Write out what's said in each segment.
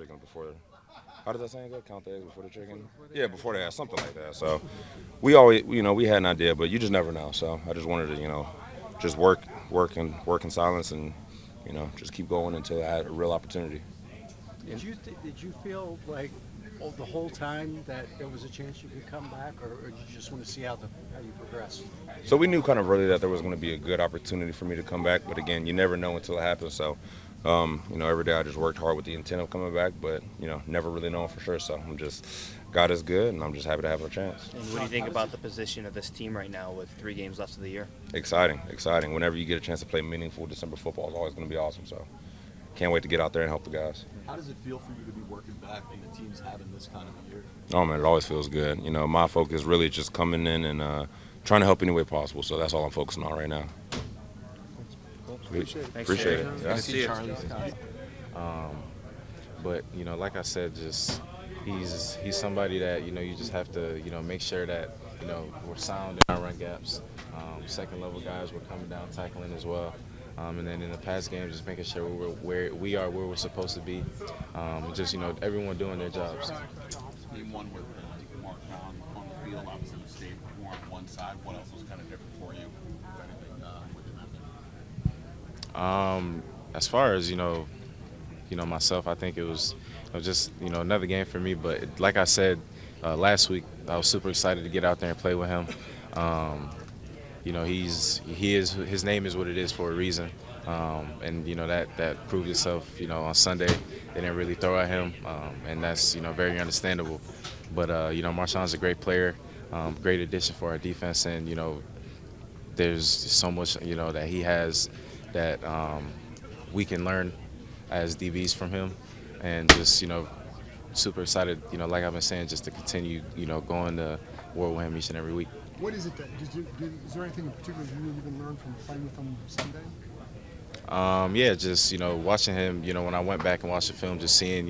chickens before. How does that saying go? Count the eggs before the chicken? Yeah, before they have something like that. So we always, we had an idea, but you just never know. So I just wanted to, just work in silence, and just keep going until I had a real opportunity. Did you feel like the whole time that there was a chance you could come back, or did you just want to see how you progress? So we knew kind of early that there was going to be a good opportunity for me to come back, but again, you never know until it happens. So, every day I just worked hard with the intent of coming back, but never really knowing for sure. So God is good, and I'm just happy to have a chance. And what do you think about the position of this team right now with 3 games left of the year? Exciting, exciting. Whenever you get a chance to play meaningful December football, it's always going to be awesome. So, can't wait to get out there and help the guys. How does it feel for you to be working back when the team's having this kind of a year? Oh man, it always feels good. My focus really just coming in and trying to help any way possible. So that's all I'm focusing on right now. Appreciate it. Appreciate it. Thanks, Yeah. Good to see you. Charlie Scott. But like I said, just he's somebody that you just have to make sure that we're sound in our run gaps. Second level guys were coming down tackling as well. And then in the past game, just making sure where we're supposed to be. Just everyone doing their jobs. Game one with Mark on the field, obviously the state more on one side. What else was kind of different for you? As far as myself, I think it was just another game for me. But like I said last week, I was super excited to get out there and play with him. His name is what it is for a reason, and that proved itself. On Sunday, they didn't really throw at him, and that's very understandable. But Marshawn's a great player, great addition for our defense, and there's so much that he has that we can learn as DBs from him, and just super excited. Like I've been saying, just to continue going to war with him each and every week. What is it that is there anything in particular you really even learned from playing with him Sunday? Yeah, just watching him. When I went back and watched the film, just seeing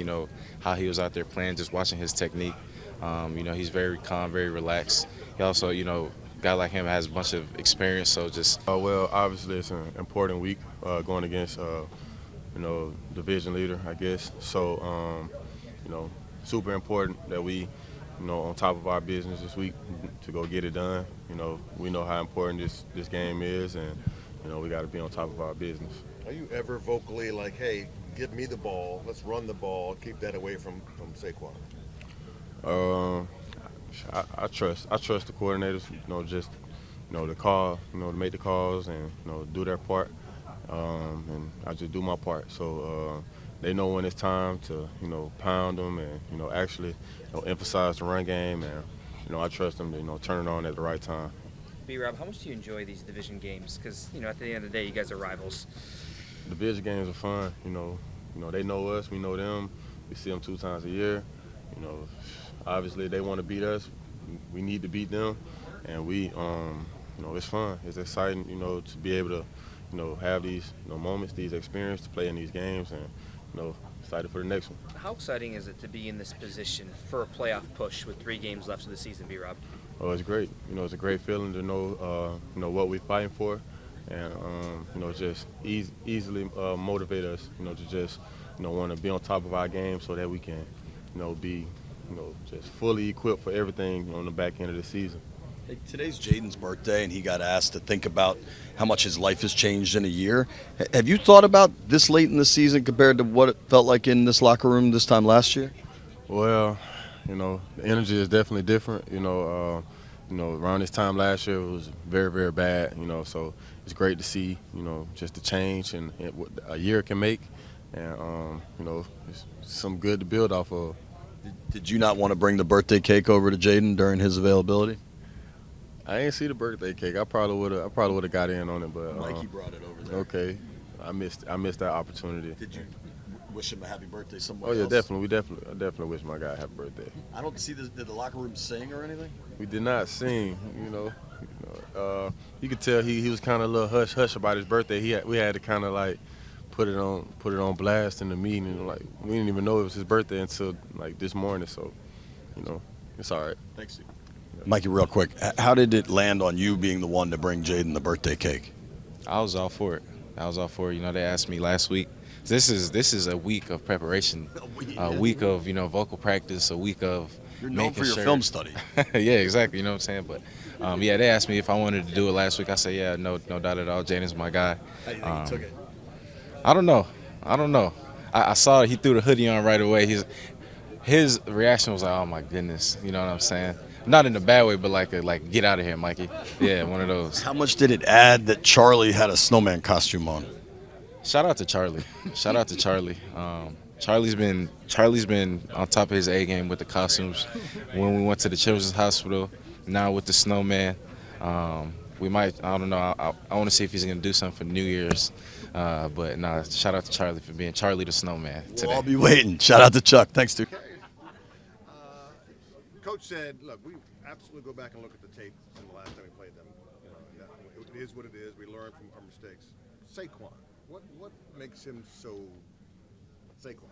how he was out there playing, just watching his technique. He's very calm, very relaxed. He also a guy like him has a bunch of experience, so just. Well, obviously it's an important week going against division leader, I guess. So super important that we. On top of our business this week to go get it done. We know how important this game is, and we got to be on top of our business. Are you ever vocally like, hey, give me the ball, let's run the ball, keep that away from Saquon? I trust the coordinators. To call, to make the calls and do their part, and I just do my part. So. They know when it's time to, pound them and, actually, emphasize the run game. And, I trust them to, turn it on at the right time. B-Rob, how much do you enjoy these division games? Because, at the end of the day, you guys are rivals. Division games are fun. They know us, we know them. We see them 2 times a year. Obviously they want to beat us. We need to beat them. And it's fun. It's exciting, to be able to, have these moments, these experiences, to play in these games. And, excited for the next one. How exciting is it to be in this position for a playoff push with 3 games left of the season, B-Rob? Oh, it's great. It's a great feeling to know, what we're fighting for, and just easily motivate us, to just, want to be on top of our game so that we can, be, just fully equipped for everything on the back end of the season. Hey, today's Jaden's birthday, and he got asked to think about how much his life has changed in a year. Have you thought about this late in the season compared to what it felt like in this locker room this time last year? Well, the energy is definitely different. Around this time last year it was very, very bad. So it's great to see, just the change and what a year can make, and it's some good to build off of. Did you not want to bring the birthday cake over to Jaden during his availability? I ain't see the birthday cake. I probably would have got in on it, but Mikey brought it over there. Okay, I missed that opportunity. Did you wish him a happy birthday somewhere Oh yeah, else? definitely. I definitely wish my guy a happy birthday. I don't see did the locker room sing or anything? We did not sing. You could tell he was kind of a little hush about his birthday. We had to kind of like put it on blast in the meeting. Like we didn't even know it was his birthday until like this morning. So, it's all right. Thanks, Steve. Mikey, real quick, how did it land on you being the one to bring Jaden the birthday cake? I was all for it. They asked me last week This is a week of preparation, a week of vocal practice, a week of You're known making for your sure. film study. Yeah, exactly. You know what I'm saying? But yeah, they asked me if I wanted to do it last week. I said, yeah, no doubt at all. Jaden's my guy. How do you think he took it? I don't know. I saw he threw the hoodie on right away. His reaction was like, oh my goodness. You know what I'm saying? Not in a bad way, but like get out of here, Mikey. Yeah, one of those. How much did it add that Charlie had a snowman costume on? Shout out to Charlie. Shout out to Charlie. Charlie's been on top of his A game with the costumes. When we went to the Children's Hospital, now with the snowman. We might, I don't know. I want to see if he's gonna do something for New Year's. But nah, shout out to Charlie for being Charlie the Snowman today. We'll all be waiting. Shout out to Chuck. Thanks, dude. Coach said, look, we absolutely go back and look at the tape from the last time we played them. It is what it is. We learn from our mistakes. Saquon, what makes him so Saquon?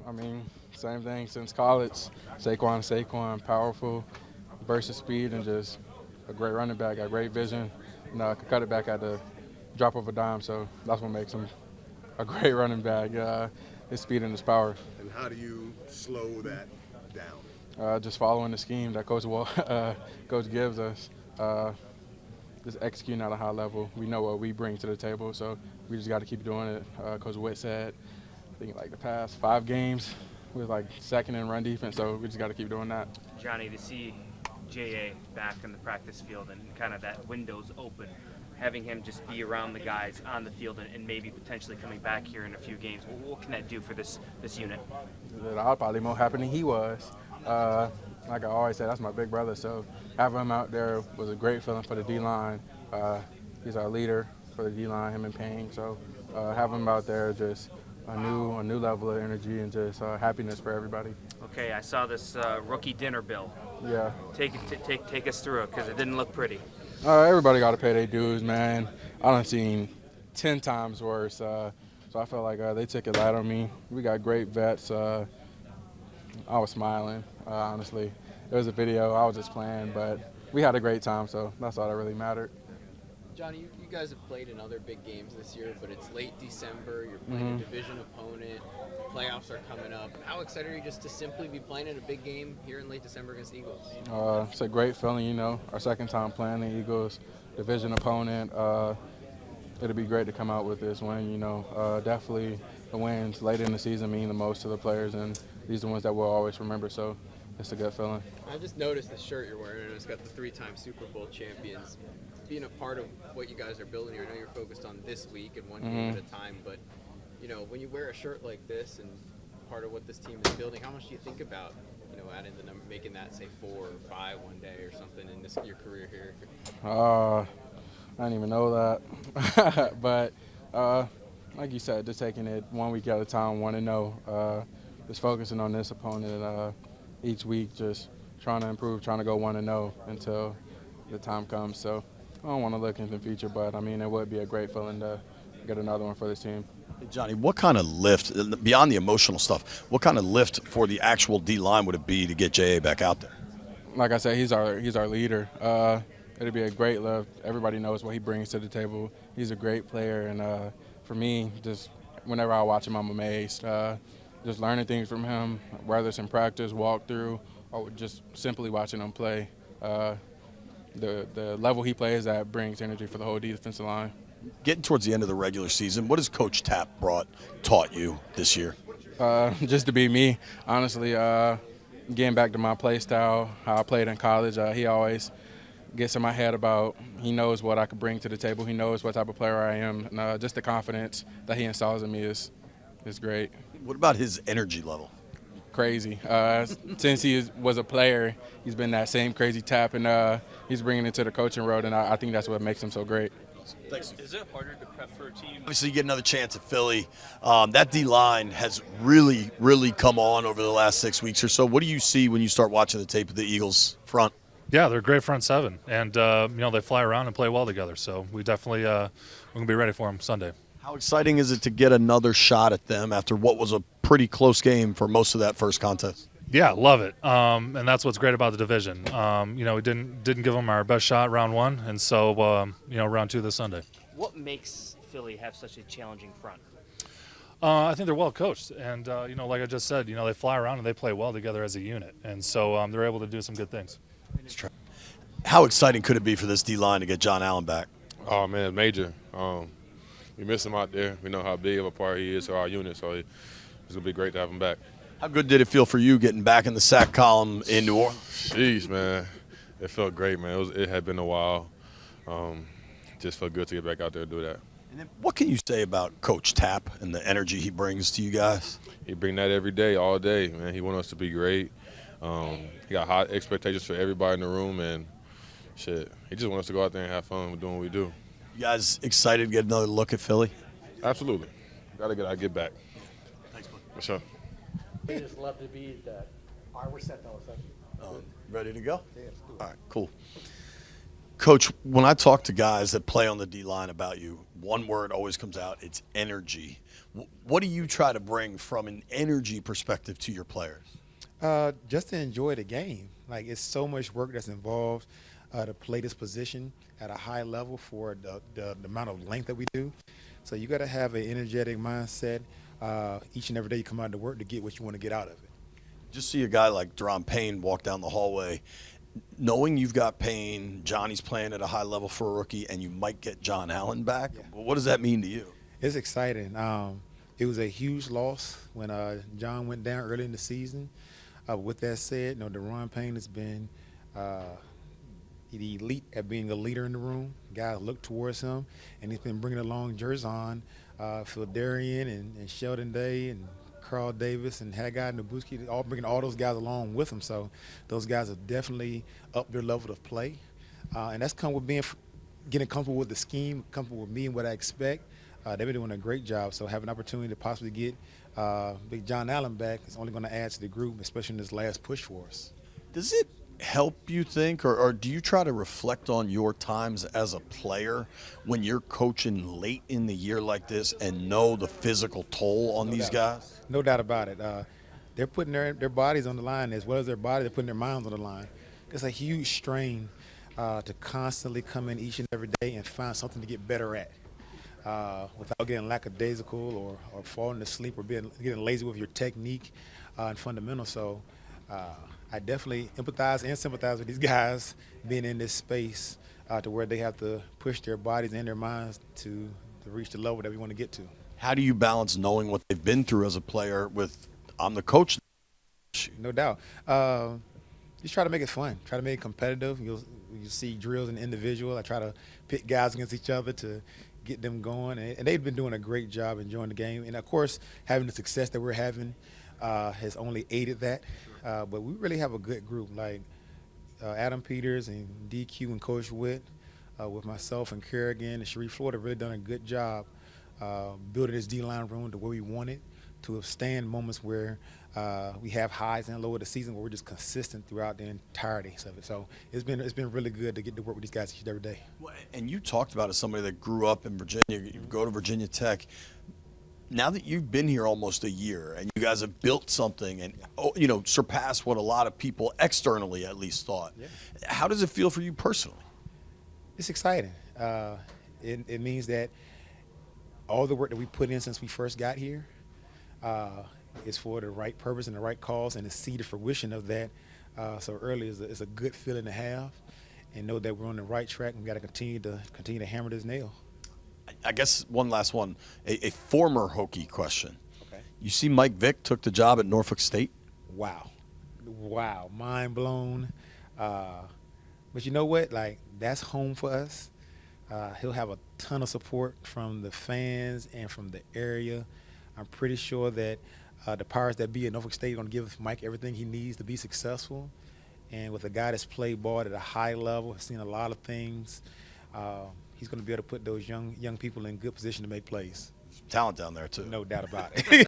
I mean, same thing since college. Saquon, powerful, burst of speed, and just a great running back, got great vision. Could cut it back at the drop of a dime, so that's what makes him a great running back, his speed and his power. And how do you slow that down? Just following the scheme that Coach gives us, just executing at a high level. We know what we bring to the table, so we just got to keep doing it. Coach Witt said, I think like the past 5 games, we was like second in run defense, so we just got to keep doing that. Johnny, to see J.A. back in the practice field and kind of that window's open, having him just be around the guys on the field and maybe potentially coming back here in a few games, what can that do for this unit? I was probably more happy than he was. Like I always say, that's my big brother, so having him out there was a great feeling for the D-line. He's our leader for the D-line, him and Payne, so having him out there just a new level of energy and just happiness for everybody. Okay, I saw this rookie dinner bill. Yeah. Take us through it because it didn't look pretty. Everybody got to pay their dues, man. I done seen 10 times worse, so I felt like they took it light on me. We got great vets. I was smiling, honestly. It was a video. I was just playing, but we had a great time, so that's all that really mattered. Johnny, you guys have played in other big games this year, but it's late December. You're playing a division opponent. Playoffs are coming up. How excited are you just to simply be playing in a big game here in late December against the Eagles? It's a great feeling, our second time playing the Eagles, division opponent. It'll be great to come out with this win, Definitely the wins later in the season mean the most to the players, and these are the ones that we'll always remember, so it's a good feeling. I just noticed the shirt you're wearing, and it's got the 3-time Super Bowl champions. Being a part of what you guys are building here, I know you're focused on this week and one game at a time, but when you wear a shirt like this and part of what this team is building, how much do you think about, adding the number, making that say 4 or 5 one day or something in your career here? I didn't even know that, but like you said, just taking it 1 week at a time, 1-0, just focusing on this opponent each week, just trying to improve, trying to go 1-0 until the time comes. So I don't want to look into the future, but it would be a great feeling to get another one for this team. Hey, Johnny, what kind of lift, beyond the emotional stuff, what kind of lift for the actual D-line would it be to get J.A. back out there? Like I said, he's our leader. It'll be a great lift. Everybody knows what he brings to the table. He's a great player, and for me, just whenever I watch him, I'm amazed. Just learning things from him, whether it's in practice, walkthrough, or just simply watching him play. The level he plays at brings energy for the whole defensive line. Getting towards the end of the regular season, what has Coach Tapp taught you this year? Just to be me, honestly. Getting back to my play style, how I played in college. He always gets in my head about he knows what I could bring to the table. He knows what type of player I am. And just the confidence that he installs in me is great. What about his energy level? Crazy. Since he was a player, he's been that same crazy tap, and he's bringing it to the coaching road, and I think that's what makes him so great. Thanks. Is it harder to prep for a team? Obviously, you get another chance at Philly. That D-line has really, really come on over the last 6 weeks or so. What do you see when you start watching the tape of the Eagles front? Yeah, they're a great front seven, and they fly around and play well together. So we definitely we're gonna be ready for them Sunday. How exciting is it to get another shot at them after what was a pretty close game for most of that first contest? Yeah, love it, and that's what's great about the division. We didn't give them our best shot round one, and so round two this Sunday. What makes Philly have such a challenging front? I think they're well coached, and like I just said, they fly around and they play well together as a unit, and so they're able to do some good things. How exciting could it be for this D-line to get Jon Allen back? Oh man, it's major. We miss him out there. We know how big of a part he is to our unit, so it's gonna be great to have him back. How good did it feel for you getting back in the sack column in New Orleans? Jeez, man, it felt great, man. It had been a while. Just felt good to get back out there and do that. And then what can you say about Coach Tapp and the energy he brings to you guys? He bring that every day, all day, man. He wants us to be great. He got high expectations for everybody in the room, and shit, he just wants us to go out there and have fun with doing what we do. You guys excited to get another look at Philly? Absolutely. Gotta get back. Thanks, bud. For sure. We just love to be that. All right, we're set though. Thank you. Ready to go? Yeah, let's do it. All right, cool. Coach, when I talk to guys that play on the D-line about you, one word always comes out, it's energy. What do you try to bring from an energy perspective to your players? Just to enjoy the game. Like, it's so much work that's involved to play this position at a high level for the amount of length that we do. So you got to have an energetic mindset each and every day you come out to work to get what you want to get out of it. Just see a guy like Deron Payne walk down the hallway, knowing you've got Payne, Johnny's playing at a high level for a rookie, and you might get Jon Allen back. Yeah. What does that mean to you? It's exciting. It was a huge loss when John went down early in the season. With that said, Deron Payne has been the elite at being a leader in the room. Guys look towards him, and he's been bringing along Jerzon, Phil Darian, and Sheldon Day, and Carl Davis, and Haggai Nabuski, all bringing all those guys along with him. So those guys have definitely upped their level of play, and that's come with getting comfortable with the scheme, comfortable with me and what I expect. They've been doing a great job. So having an opportunity to possibly get Big Jon Allen back is only going to add to the group, especially in this last push for us. Does it help you think, or do you try to reflect on your times as a player when you're coaching late in the year like this and know the physical toll on these guys? No doubt about it. They're putting their bodies on the line as well as their body. They're putting their minds on the line. It's a huge strain to constantly come in each and every day and find something to get better at without getting lackadaisical or falling asleep or getting lazy with your technique and fundamentals. So I definitely empathize and sympathize with these guys being in this space to where they have to push their bodies and their minds to reach the level that we want to get to. How do you balance knowing what they've been through as a player with, I'm the coach? No doubt. Just try to make it fun. Try to make it competitive. You'll see drills and individual. I try to pit guys against each other to get them going. And they've been doing a great job enjoying the game. And, of course, having the success that we're having has only aided that. But we really have a good group, like Adam Peters and DQ and Coach Witt, with myself and Kerrigan and Sharif Floyd have really done a good job building this D-line room to where we want it, to withstand moments where we have highs and lows of the season where we're just consistent throughout the entirety of it. So it's been really good to get to work with these guys each and every day. And you talked about as somebody that grew up in Virginia, you go to Virginia Tech. Now that you've been here almost a year and you guys have built something and surpassed what a lot of people externally at least thought, how does it feel for you personally? It's exciting. It means that all the work that we put in since we first got here is for the right purpose and the right cause, and to see the fruition of that so early is a good feeling to have, and know that we're on the right track and we got to continue to hammer this nail. I guess one last one, a former Hokie question. Okay. You see Mike Vick took the job at Norfolk State? Wow, mind blown. But you know what? Like, that's home for us. He'll have a ton of support from the fans and from the area. I'm pretty sure that the powers that be at Norfolk State are going to give Mike everything he needs to be successful. And with a guy that's played ball at a high level, has seen a lot of things, he's going to be able to put those young people in good position to make plays. Talent down there, too. No doubt about it.